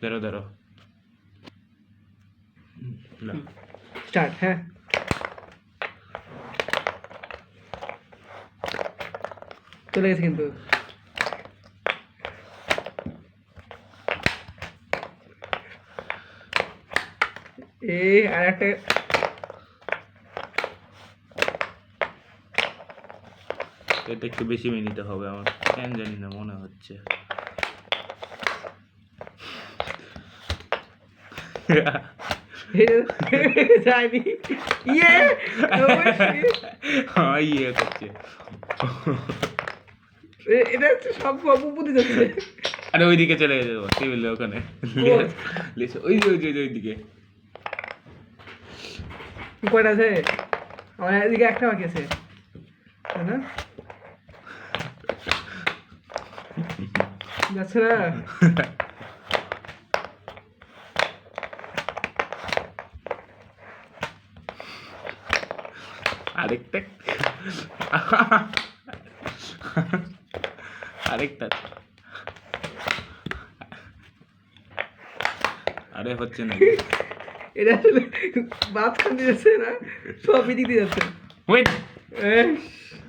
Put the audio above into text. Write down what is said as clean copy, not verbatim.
ধরো স্টার্ট। হ্যাঁ চলে গেছে কিন্তু এই আর একটা এটা একটু বেশি মিনিটে হবে আমার কেন জানি না মনে হচ্ছে যায়নি ইয়ে ইয়ে করছে এটা হচ্ছে সব বুদ্ধি যাচ্ছে আরে ওইদিকে চলে গেছে টেবিলে ওখানে ওইদিকে কয়টা আছে আমার এদিকে একটা বাকি আছে তাই না যাচ্ছে না আরেকটা আরেকটা আরে হচ্ছে না এটা আসলে বাদ খান যাচ্ছে না সব এদিক দিয়ে যাচ্ছে ওয়েট